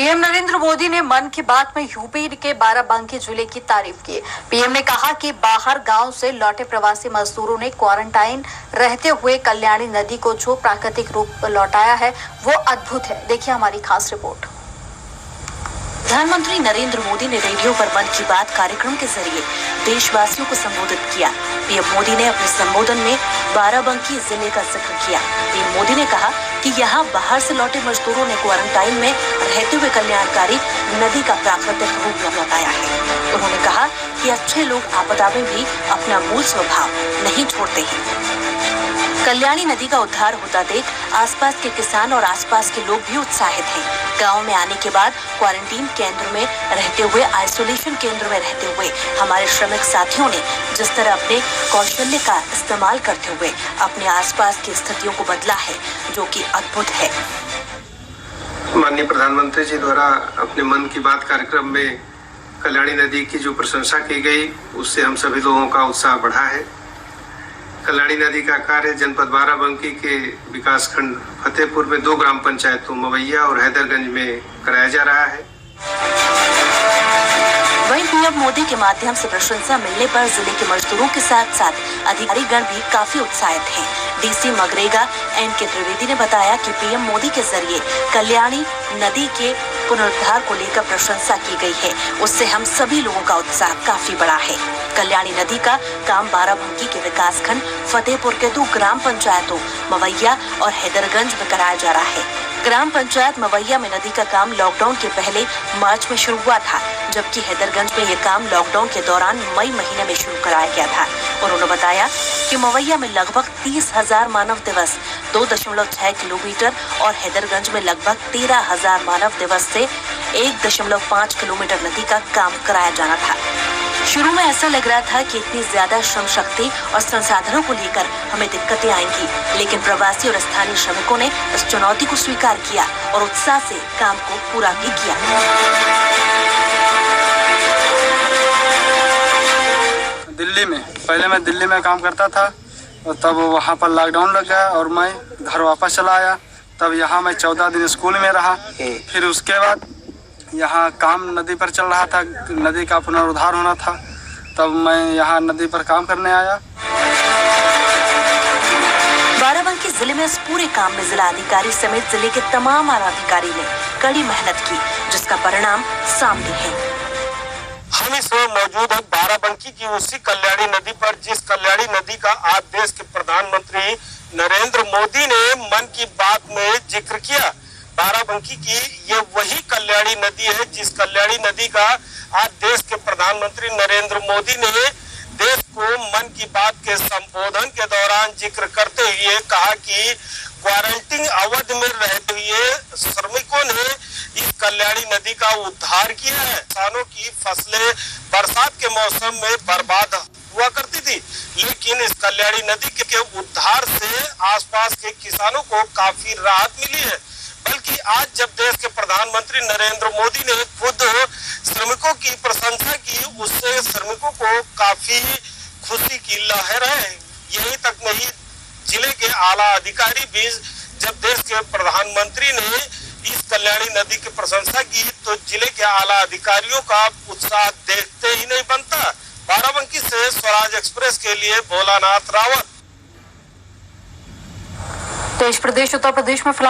PM Narendra Modi ने मन की बात में यूपी के बाराबंकी जिले की तारीफ की। पीएम ने कहा कि बाहर गांव से लौटे प्रवासी मजदूरों ने क्वारंटाइन रहते हुए कल्याणी नदी को जो प्राकृतिक रूप लौटाया है वो अद्भुत है। देखिए हमारी खास रिपोर्ट। प्रधानमंत्री नरेंद्र मोदी ने रेडियो पर मन की बात कार्यक्रम के जरिए देशवासियों को संबोधित किया। पीएम मोदी ने अपने संबोधन में बाराबंकी जिले का जिक्र किया। पीएम मोदी ने कहा कि यहाँ बाहर से लौटे मजदूरों ने क्वारंटाइन में रहते हुए कल्याणकारी नदी का प्राकृतिक रूप लौटाया है। उन्होंने कहा कि अच्छे लोग आपदा में भी अपना मूल स्वभाव नहीं छोड़ते हैं। कल्याणी नदी का उद्धार होता देख आसपास के किसान और आसपास के लोग भी उत्साहित हैं। गांव में आने के बाद क्वारंटीन केंद्र में रहते हुए, आइसोलेशन केंद्र में रहते हुए हमारे श्रमिक साथियों ने जिस तरह अपने कौशल्य का इस्तेमाल करते हुए अपने आसपास की स्थितियों को बदला है, जो कि अद्भुत है। माननीय प्रधानमंत्री जी द्वारा अपने मन की बात कार्यक्रम में कल्याणी नदी की जो प्रशंसा की गई, उससे हम सभी लोगों का उत्साह बढ़ा है। कल्याणी नदी का कार्य जनपद बाराबंकी के विकासखंड फतेहपुर में 2 ग्राम पंचायतों मवैया और हैदरगंज में कराया जा रहा है। वहीं पीएम मोदी के माध्यम से प्रशंसा मिलने पर जिले के मजदूरों के साथ साथ अधिकारीगण भी काफी उत्साहित हैं। DC MNREGA NK. त्रिवेदी ने बताया कि पीएम मोदी के जरिए कल्याणी नदी के पुनरुद्धार को लेकर प्रशंसा की गई है, उससे हम सभी लोगों का उत्साह काफी बढ़ा है। कल्याणी नदी का काम बाराबंकी के विकासखंड फतेहपुर के 2 ग्राम पंचायतों मवैया और हैदरगंज में कराया जा रहा है। ग्राम पंचायत मवैया में नदी का काम लॉकडाउन के पहले मार्च में शुरू हुआ था, जबकि हैदरगंज में यह काम लॉकडाउन के दौरान मई महीने में शुरू कराया गया था। उन्होंने बताया कि मवैया में लगभग 30,000 मानव दिवस 2.6 किलोमीटर और हैदरगंज में लगभग 13,000 मानव दिवस से 1.5 किलोमीटर नदी का काम कराया जाना था। शुरू में ऐसा लग रहा था कि इतनी ज्यादा श्रम शक्ति और संसाधनों को लेकर हमें दिक्कतें आएंगी, लेकिन प्रवासी और स्थानीय श्रमिकों ने इस चुनौती को स्वीकार किया और उत्साह से काम को पूरा भी किया। दिल्ली में पहले मैं दिल्ली में काम करता था और तब वहाँ पर लॉकडाउन लग गया और मैं घर वापस चला आया। तब यहाँ मैं 14 दिन स्कूल में रहा। फिर उसके बाद यहाँ काम नदी पर चल रहा था, नदी का पुनरुद्धार होना था, तब मैं यहाँ नदी पर काम करने आया। बाराबंकी जिले में इस पूरे काम में जिला अधिकारी समेत जिले के तमाम आला अधिकारी ने कड़ी मेहनत की, जिसका परिणाम सामने है। हम इस समय मौजूद है बाराबंकी की उसी कल्याणी नदी पर, जिस कल्याणी नदी का आज देश के प्रधानमंत्री नरेंद्र मोदी ने मन की बात में जिक्र किया। बाराबंकी की ये वही कल्याणी नदी है जिस कल्याणी नदी का आज देश के प्रधानमंत्री नरेंद्र मोदी ने देश को मन की बात के संबोधन के दौरान जिक्र करते हुए कहा कि क्वारंटीन अवधि में रहते हुए श्रमिकों ने इस कल्याणी नदी का उद्धार किया है। किसानों की फसलें बरसात के मौसम में बर्बाद हुआ करती थी, लेकिन इस कल्याणी नदी के उद्धार से आसपास के किसानों को काफी राहत मिली है। बल्कि आज जब देश के प्रधानमंत्री नरेंद्र मोदी ने खुद श्रमिकों की प्रशंसा की, उससे श्रमिकों को काफी खुशी की लहर है। यही तक नहीं, जिले के आला अधिकारी भी जब देश के प्रधानमंत्री ने इस कल्याणी नदी की प्रशंसा की तो जिले के आला अधिकारियों का उत्साह देखते ही नहीं बनता। बाराबंकी से स्वराज एक्सप्रेस के लिए भोलानाथ रावत। देश प्रदेश उत्तर प्रदेश में फिलहाल